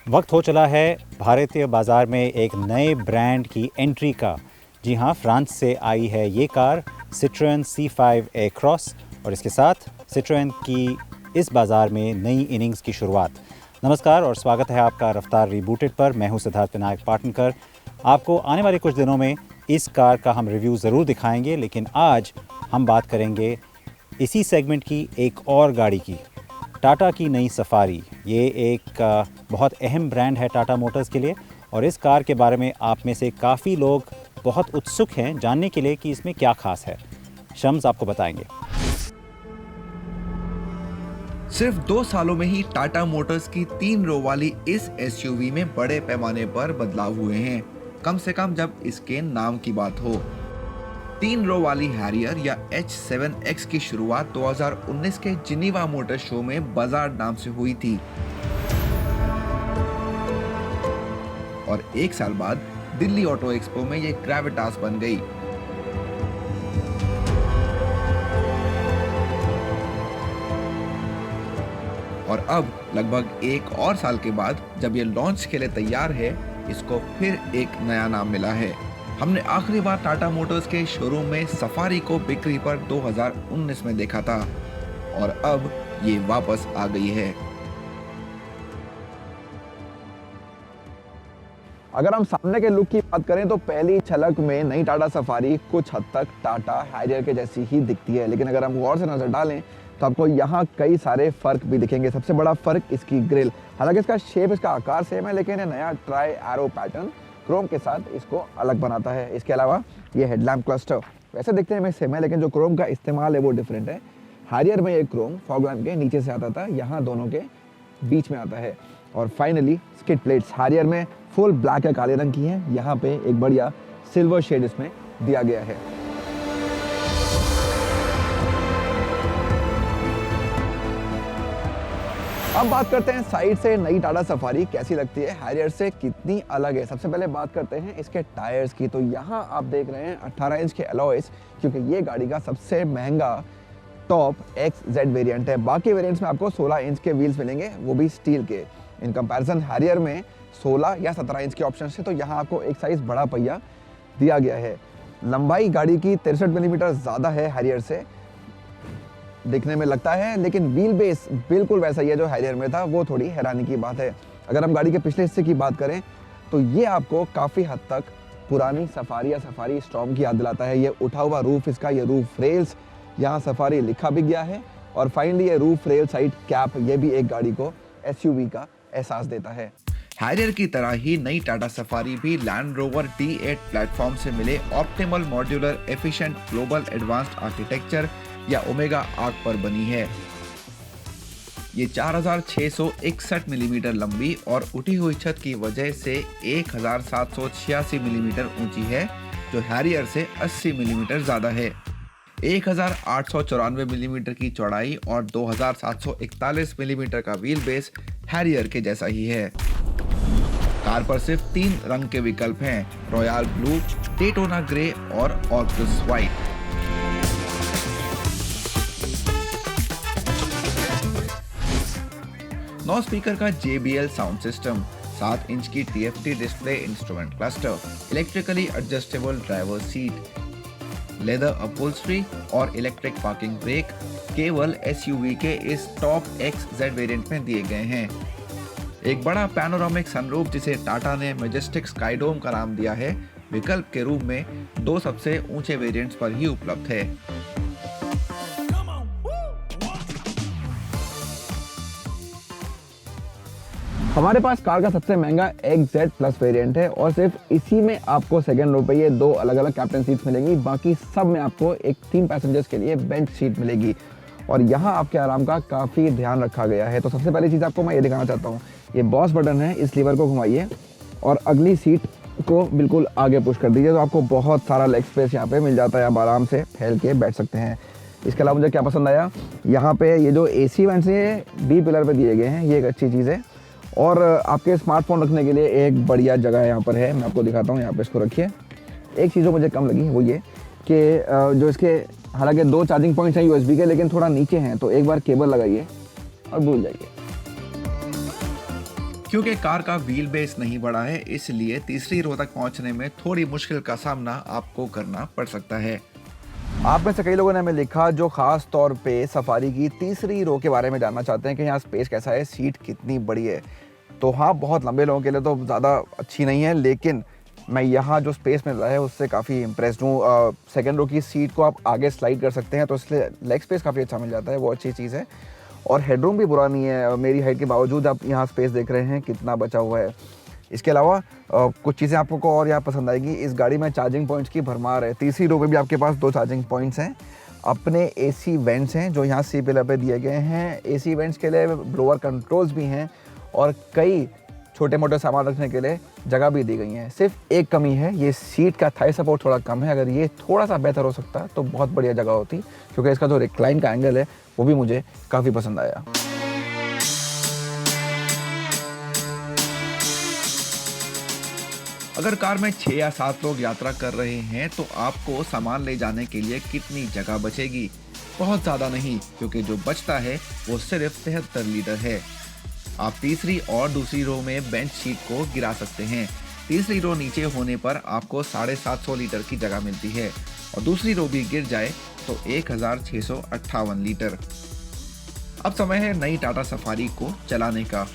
वक्त हो चला है भारतीय बाज़ार में एक नए ब्रांड की एंट्री का। जी हाँ, फ्रांस से आई है ये कार सिट्रोएन C5 एयरक्रॉस और इसके साथ सिट्रोएन की इस बाज़ार में नई इनिंग्स की शुरुआत। नमस्कार और स्वागत है आपका रफ्तार रीबूटेड पर। मैं हूँ सिद्धार्थ विनायक पाटनकर। आपको आने वाले कुछ दिनों में इस कार का हम रिव्यू ज़रूर दिखाएंगे, लेकिन आज हम बात करेंगे इसी सेगमेंट की एक और गाड़ी की, टाटा की नई सफारी। ये एक बहुत अहम ब्रांड है टाटा मोटर्स के लिए और इस कार के बारे में आप में से काफ़ी लोग बहुत उत्सुक हैं जानने के लिए कि इसमें क्या खास है। शम्स आपको बताएंगे। सिर्फ 2 सालों में ही टाटा मोटर्स की 3 रो वाली इस एसयूवी में बड़े पैमाने पर बदलाव हुए हैं, कम से कम जब इसके नाम की बात हो। 3 रो वाली हैरियर या H7X की शुरुआत 2019 के जिनीवा मोटर शो में बाजार नाम से हुई थी और 1 साल बाद दिल्ली ऑटो एक्सपो में ये ग्रेविटास बन गई। और अब लगभग 1 और साल के बाद जब ये लॉन्च के लिए तैयार है, इसको फिर एक नया नाम मिला है। हमने आखिरी बार टाटा मोटर्स के शोरूम में सफारी को बिक्री पर 2019 में देखा था और अब ये वापस आ गई है। अगर हम सामने के लुक की बात करें तो पहली झलक में नई टाटा सफारी कुछ हद तक टाटा हैरियर के जैसी ही दिखती है, लेकिन अगर हम गौर से नजर डालें तो आपको यहाँ कई सारे फर्क भी दिखेंगे। सबसे बड़ा फर्क इसकी ग्रिल, हालांकि इसका शेप, इसका आकार सेम है, लेकिन ये नया ट्राई एरो पैटर्न क्रोम के साथ इसको अलग बनाता है। इसके अलावा ये हेडलैम्प क्लस्टर वैसे दिखते हैं में सेम है, लेकिन जो क्रोम का इस्तेमाल है वो डिफरेंट है। हैरियर में ये क्रोम फॉग लैम्प के नीचे से आता था, यहाँ दोनों के बीच में आता है। और फाइनली स्किड प्लेट्स हैरियर में फुल ब्लैक या काले रंग की है, यहाँ पे एक बढ़िया सिल्वर शेड इसमें दिया गया है। अब बात करते हैं साइड से नई टाटा सफारी कैसी लगती है, हैरियर से कितनी अलग है। सबसे पहले बात करते हैं इसके टायर्स की। तो यहाँ आप देख रहे हैं 18 इंच के अलॉयज, क्योंकि ये गाड़ी का सबसे महंगा टॉप XZ वेरिएंट है। बाकी वेरिएंट्स में आपको 16 इंच के व्हील्स मिलेंगे, वो भी स्टील के। इन कंपैरिजन हैरियर में 16 या 17 इंच के ऑप्शन है, तो यहाँ आपको एक साइज बड़ा पहिया दिया गया है। लंबाई गाड़ी की 63 मिलीमीटर ज़्यादा है हैरियर से, दिखने में लगता है, लेकिन व्हील बेस बिल्कुल वैसा ही है जो हैरियर में था। वो थोड़ी हैरानी की बात है। अगर हम गाड़ी के पिछले हिस्से की बात करें तो ये आपको काफ़ी हद तक पुरानी सफारी या सफारी स्टॉर्म की याद दिलाता है। ये उठा हुआ रूफ, इसका ये रूफ रेल्स, यहाँ सफारी लिखा भी गया है। और फाइनली ये रूफ रेल साइड कैप, ये भी एक गाड़ी को SUV का एहसास देता है। हैरियर की तरह ही नई टाटा सफारी भी लैंड रोवर D8 प्लेटफॉर्म से मिले optimal modular efficient global advanced architecture या ओमेगा आर्क पर बनी है। ये 4661 मिलीमीटर लंबी और उठी हुई छत की वजह से 1786 मिलीमीटर ऊंची है, जो हैरियर से 80 मिलीमीटर ज्यादा है। 1894 मिलीमीटर की चौड़ाई और 2741 मिलीमीटर का व्हील बेस हैरियर के जैसा ही है। कार पर सिर्फ 3 रंग के विकल्प हैं, रॉयल ब्लू, डेटोना ग्रे और ऑर्किड व्हाइट। 9 स्पीकर का JBL साउंड सिस्टम, 7 इंच की TFT display instrument cluster, electrically adjustable driver seat, leather upholstery और इलेक्ट्रिक पार्किंग ब्रेक केवल SUV के इस टॉप XZ वेरिएंट में दिए गए हैं। एक बड़ा पैनोरामिक सनरूफ, जिसे टाटा ने मैजेस्टिक स्काईडोम का नाम दिया है, विकल्प के रूप में 2 सबसे ऊंचे वेरिएंट्स पर ही उपलब्ध है। हमारे पास कार का सबसे महंगा XZ प्लस वेरिएंट है और सिर्फ इसी में आपको सेकंड रो पे ये 2 अलग अलग कैप्टन सीट्स मिलेंगी। बाकी सब में आपको एक 3 पैसेंजर्स के लिए बेंच सीट मिलेगी और यहाँ आपके आराम का काफ़ी ध्यान रखा गया है। तो सबसे पहली चीज़ आपको मैं ये दिखाना चाहता हूँ, ये बॉस बटन है, इस लीवर को घुमाइए और अगली सीट को बिल्कुल आगे पुश कर दीजिए, तो आपको बहुत सारा लेग स्पेस यहाँ पे मिल जाता है। आप आराम से फैल के बैठ सकते हैं। इसके अलावा मुझे क्या पसंद आया, यहाँ पे ये जो AC वेंट्स हैं B पिलर पे दिए गए हैं, ये एक अच्छी चीज़ है। और आपके स्मार्टफोन रखने के लिए एक बढ़िया जगह यहाँ पर है, मैं आपको दिखाता हूँ। यहाँ पे इसको रखिए। एक चीज़ जो मुझे कम लगी वो ये कि जो इसके, हालांकि 2 चार्जिंग पॉइंट्स हैं USB के, लेकिन थोड़ा नीचे हैं, तो एक बार केबल लगाइए और भूल जाइए। क्योंकि कार का व्हील बेस नहीं बढ़ा है, इसलिए तीसरी रो तक पहुंचने में थोड़ी मुश्किल का सामना आपको करना पड़ सकता है। आप में से कई लोगों ने हमें लिखा जो खास तौर पे सफारी की तीसरी रो के बारे में जानना चाहते हैं कि यहाँ स्पेस कैसा है, सीट कितनी बड़ी है। तो हाँ, बहुत लंबे लोगों के लिए तो ज़्यादा अच्छी नहीं है, लेकिन मैं यहाँ जो स्पेस मिल रहा है उससे काफ़ी इम्प्रेस्ड हूँ। सेकंड रो की सीट को आप आगे स्लाइड कर सकते हैं, तो इसलिए लेग स्पेस काफ़ी अच्छा मिल जाता है, वो अच्छी चीज़ है। और हेडरूम भी बुरा नहीं है, मेरी हाइट के बावजूद आप यहाँ स्पेस देख रहे हैं कितना बचा हुआ है। इसके अलावा कुछ चीज़ें आपको और यहाँ पसंद आएगी, इस गाड़ी में चार्जिंग पॉइंट्स की भरमार है। तीसरी रो पे भी आपके पास 2 चार्जिंग पॉइंट्स हैं। अपने एसी वेंट्स हैं जो यहाँ सी पिलर पे दिए गए हैं। एसी वेंट्स के लिए ब्लोअर कंट्रोल्स भी हैं और कई छोटे मोटे सामान रखने के लिए जगह भी दी गई है। सिर्फ एक कमी है, ये सीट का थाई सपोर्ट थोड़ा कम है। अगर ये थोड़ा सा बेहतर हो सकता तो बहुत बढ़िया जगह होती, क्योंकि इसका जो रिक्लाइन का एंगल है वो भी मुझे काफ़ी पसंद आया। अगर कार में 6 या 7 लोग यात्रा कर रहे हैं तो आपको सामान ले जाने के लिए कितनी जगह बचेगी? बहुत ज़्यादा नहीं, क्योंकि जो बचता है वो सिर्फ 73 लीटर है। आप तीसरी और दूसरी रो में बेंच सीट को गिरा सकते हैं। तीसरी रो नीचे होने पर आपको 750 लीटर की जगह मिलती है और दूसरी रो भी गिर जाए तो 1658 लीटर। अब समय है नई टाटा सफारी को चलाने का।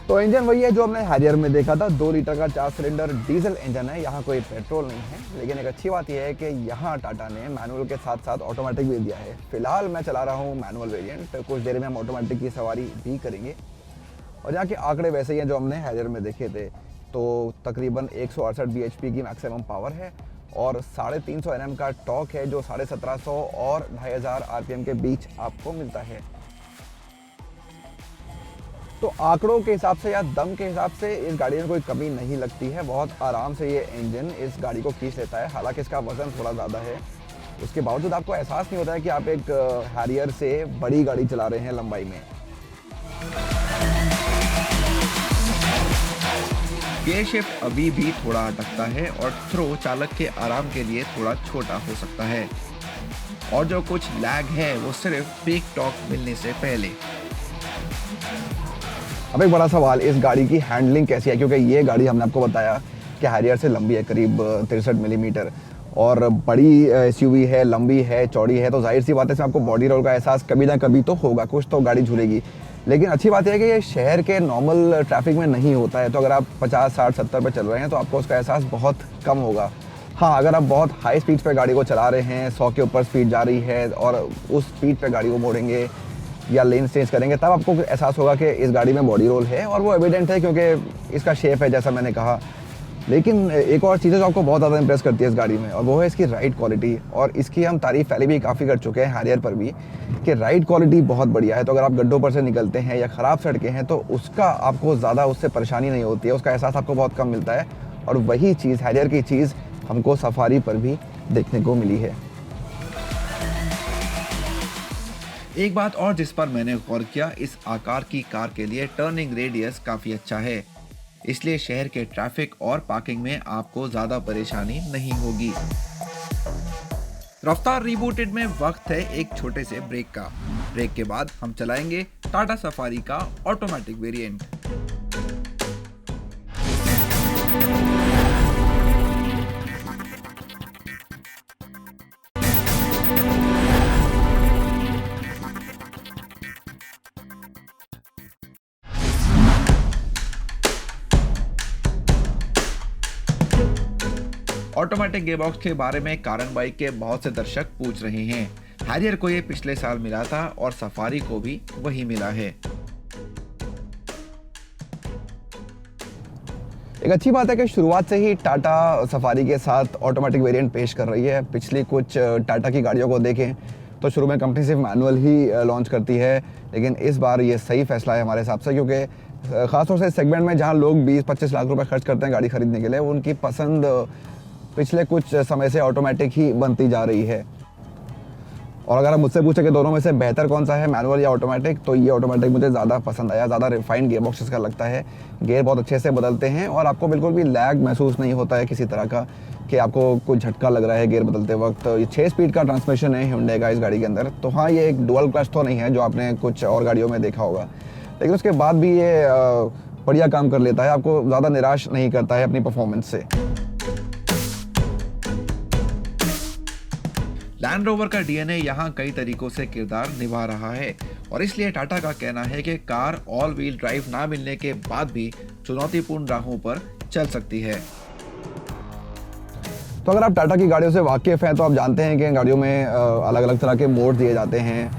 तो इंजन वही है जो हमने हैरियर में देखा था, 2 लीटर का 4 सिलेंडर डीजल इंजन है। यहाँ कोई पेट्रोल नहीं है, लेकिन एक अच्छी बात यह है कि यहाँ टाटा ने मैनुअल के साथ साथ ऑटोमेटिक भी दिया है। फिलहाल मैं चला रहा हूँ मैनुअल वेरिएंट, कुछ देर में हम ऑटोमेटिक की सवारी भी करेंगे। और यहाँ के आंकड़े वैसे ही हैं जो हमने हैरियर में देखे थे। तो तकरीबन 168 bhp की मैक्सिमम पावर है और 350 Nm का टॉर्क है, जो 1750 और 2500 RPM के बीच आपको मिलता है। तो आंकड़ों के हिसाब से या दम के हिसाब से इस गाड़ी में कोई कमी नहीं लगती है। बहुत आराम से ये इंजन इस गाड़ी को खींच लेता है। हालांकि इसका वजन थोड़ा ज़्यादा है, उसके बावजूद आपको एहसास नहीं होता है कि आप एक हैरियर से बड़ी गाड़ी चला रहे हैं लंबाई में। गियर शिफ्ट अभी भी थोड़ा अटकता है और थ्रो चालक के आराम के लिए थोड़ा छोटा हो सकता है, और जो कुछ लैग है वो सिर्फ पीक टॉर्क मिलने से पहले। अब एक बड़ा सवाल, इस गाड़ी की हैंडलिंग कैसी है, क्योंकि ये गाड़ी हमने आपको बताया कि हैरियर से लंबी है करीब 63 मिलीमीटर और बड़ी एसयूवी है, लंबी है, चौड़ी है, तो जाहिर सी बात है इसमें आपको बॉडी रोल का एहसास कभी ना कभी तो होगा, कुछ तो गाड़ी झूलेगी। लेकिन अच्छी बात यह है कि ये शहर के नॉर्मल ट्रैफिक में नहीं होता है, तो अगर आप 50, 60, 70 पे चल रहे हैं तो आपको उसका एहसास बहुत कम होगा। हाँ, अगर आप बहुत हाई स्पीड पे गाड़ी को चला रहे हैं, 100 के ऊपर स्पीड जा रही है और उस स्पीड पे गाड़ी को मोड़ेंगे या लेन चेंज करेंगे, तब आपको एहसास होगा कि इस गाड़ी में बॉडी रोल है, और वो एविडेंट है क्योंकि इसका शेप है जैसा मैंने कहा। लेकिन एक और चीज़ है जो आपको बहुत ज़्यादा इंप्रेस करती है इस गाड़ी में, और वो है इसकी राइड क्वालिटी। और इसकी हम तारीफ पहले भी काफ़ी कर चुके हैं हैरियर पर भी, कि राइड क्वालिटी बहुत बढ़िया है। तो अगर आप गड्ढों पर से निकलते हैं या ख़राब सड़कें हैं तो उसका आपको ज़्यादा उससे परेशानी नहीं होती है, उसका एहसास आपको बहुत कम मिलता है। और वही चीज़ हैरियर की चीज़ हमको सफारी पर भी देखने को मिली है। एक बात और जिस पर मैंने गौर किया, इस आकार की कार के लिए टर्निंग रेडियस काफी अच्छा है, इसलिए शहर के ट्रैफिक और पार्किंग में आपको ज्यादा परेशानी नहीं होगी। रफ्तार रिबूटेड में वक्त है एक छोटे से ब्रेक का। ब्रेक के बाद हम चलाएंगे टाटा सफारी का ऑटोमेटिक वेरिएंट। ऑटोमेटिक गियरबॉक्स के बारे में कारण बाइक के बहुत से दर्शक पूछ रहे हैं। हैरियर को ये पिछले साल मिला था और सफारी को भी वही मिला है। एक अच्छी बात है कि शुरुआत से ही टाटा सफारी के साथ ऑटोमेटिक वेरिएंट पेश कर रही है। पिछली कुछ टाटा की गाड़ियों को देखें तो शुरू में कंपनी सिर्फ मैनुअल ही लॉन्च करती है, लेकिन इस बार ये सही फैसला है हमारे हिसाब से, क्योंकि ख़ासतौर से सेगमेंट में जहां लोग 20-25 लाख रुपए खर्च करते हैं गाड़ी खरीदने के लिए, उनकी पसंद पिछले कुछ समय से ऑटोमेटिक ही बनती जा रही है। और अगर आप मुझसे पूछे कि दोनों में से बेहतर कौन सा है, मैनुअल या ऑटोमेटिक, तो ये ऑटोमेटिक मुझे ज़्यादा पसंद आया। ज़्यादा रिफाइंड गियर बॉक्स इसका लगता है, गियर बहुत अच्छे से बदलते हैं और आपको बिल्कुल भी लैग महसूस नहीं होता है किसी तरह का कि आपको कुछ झटका लग रहा है गियर बदलते वक्त। ये 6 स्पीड का ट्रांसमिशन है Hyundai का इस गाड़ी के अंदर। तो हाँ, ये एक डुअल क्लच तो नहीं है जो आपने कुछ और गाड़ियों में देखा होगा, लेकिन उसके बाद भी ये बढ़िया काम कर लेता है, आपको ज़्यादा निराश नहीं करता है अपनी परफॉर्मेंस से। लैंड रोवर का डीएनए यहाँ कई तरीकों से किरदार निभा रहा है और इसलिए टाटा का कहना है कि कार ऑल व्हील ड्राइव ना मिलने के बाद भी चुनौतीपूर्ण राहों पर चल सकती है। तो अगर आप टाटा की गाड़ियों से वाकिफ हैं तो आप जानते हैं कि गाड़ियों में अलग अलग तरह के मोड दिए जाते हैं।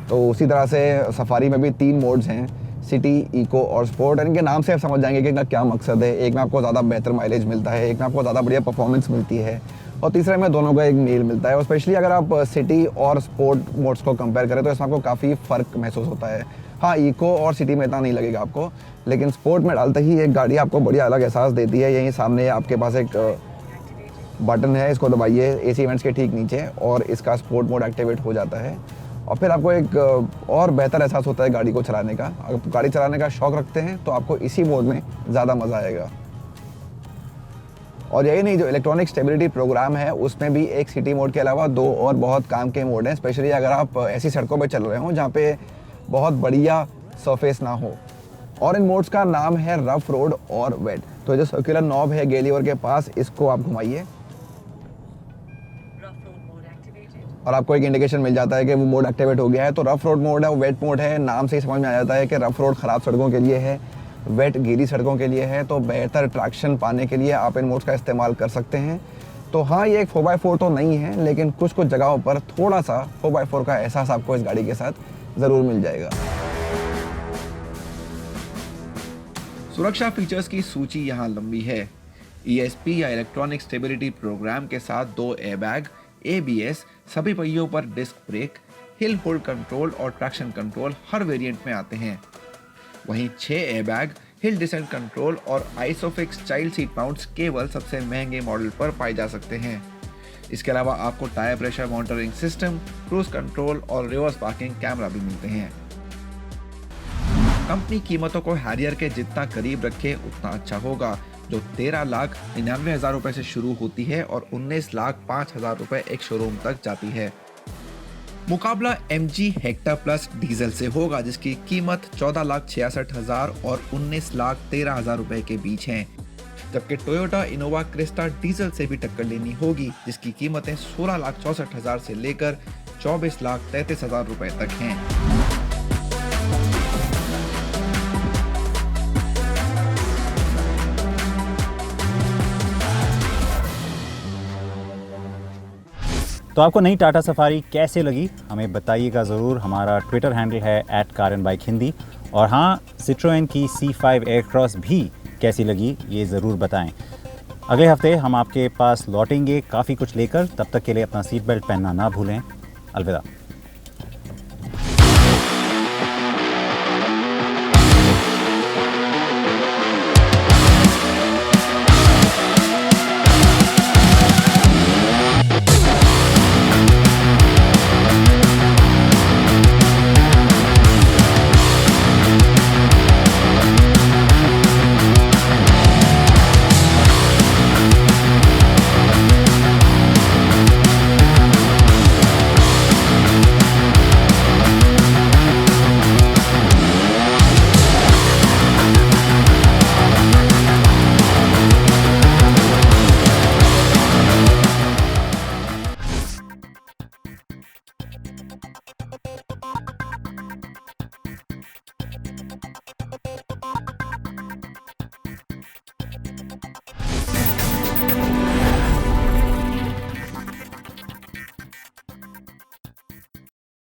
तो उसी तरह से सफारी में भी 3 मोड्स हैं, सिटी, इको और स्पोर्ट। इनके नाम से आप समझ जाएंगे कि इनका क्या मकसद है। एक में आपको ज़्यादा बेहतर माइलेज मिलता है, एक में आपको ज़्यादा बढ़िया परफॉर्मेंस मिलती है और तीसरे में दोनों का एक मेल मिलता है। और स्पेशली अगर आप सिटी और स्पोर्ट मोड्स को कंपेयर करें तो इसमें आपको काफ़ी फ़र्क महसूस होता है। हाँ, इको और सिटी में इतना नहीं लगेगा आपको, लेकिन स्पोर्ट में डालते ही एक गाड़ी आपको बढ़िया अलग एहसास देती है। यहीं सामने आपके पास एक बटन है, इसको दबाइए एसी वेंट्स के ठीक नीचे और इसका स्पोर्ट मोड एक्टिवेट हो जाता है और फिर आपको एक और बेहतर एहसास होता है गाड़ी को चलाने का। अगर आप गाड़ी चलाने का शौक़ रखते हैं तो आपको इसी मोड में ज़्यादा मज़ा आएगा। और यही नहीं, जो इलेक्ट्रॉनिक स्टेबिलिटी प्रोग्राम है उसमें भी एक सिटी मोड के अलावा 2 और बहुत काम के मोड हैं, स्पेशली अगर आप ऐसी सड़कों पर चल रहे हो जहाँ पे बहुत बढ़िया सरफेस ना हो। और इन मोड्स का नाम है रफ रोड और वेट। तो जो सर्कुलर नॉब है गेयर लीवर के पास, इसको आप घुमाइए और आपको एक इंडिकेशन मिल जाता है कि वो मोड एक्टिवेट हो गया है। तो रफ रोड मोड है, वो वेट मोड है। नाम से ही समझ में आ जाता है कि रफ रोड ख़राब सड़कों के लिए है, वेट गीली सड़कों के लिए है। तो बेहतर ट्रैक्शन पाने के लिए आप इन मोड्स का इस्तेमाल कर सकते हैं। तो हाँ, ये एक 4x4 तो नहीं है, लेकिन कुछ कुछ जगहों पर थोड़ा सा 4x4 का एहसास आपको इस गाड़ी के साथ ज़रूर मिल जाएगा। सुरक्षा फीचर्स की सूची यहाँ लंबी है। ESP या इलेक्ट्रॉनिक स्टेबिलिटी प्रोग्राम के साथ 2 एयरबैग, ABS, सभी पहियों पर disc brake, hill hold control और ट्रैक्शन कंट्रोल हर वेरिएंट में आते हैं। वहीं 6 एयरबैग, हिल डिसेंट कंट्रोल और आइसोफिक्स चाइल्ड सीट माउंट्स केवल सबसे महंगे मॉडल पर पाए जा सकते हैं। इसके अलावा आपको tyre pressure monitoring system, cruise control और रिवर्स पार्किंग कैमरा भी मिलते हैं। कंपनी कीमतों को हैरियर के जितना करीब रखे उतना अच्छा होगा, जो 13,99,000 रुपए से शुरू होती है और 19,05,000 रुपए एक शोरूम तक जाती है। मुकाबला MG हेक्टर प्लस डीजल से होगा, जिसकी कीमत 14,66,000 और 19,13,000 रुपए के बीच है, जबकि टोयोटा इनोवा क्रिस्टा डीजल से भी टक्कर लेनी होगी, जिसकी कीमतें 16,64,000 से लेकर 24,33,000 रुपए तक हैं। तो आपको नई टाटा सफारी कैसे लगी हमें बताइएगा ज़रूर। हमारा ट्विटर हैंडल है @karanbikehindy। और हाँ, Citroën की C5 एयरक्रॉस भी कैसी लगी ये ज़रूर बताएं। अगले हफ्ते हम आपके पास लौटेंगे काफ़ी कुछ लेकर। तब तक के लिए अपना सीट बेल्ट पहनना ना भूलें। अलविदा।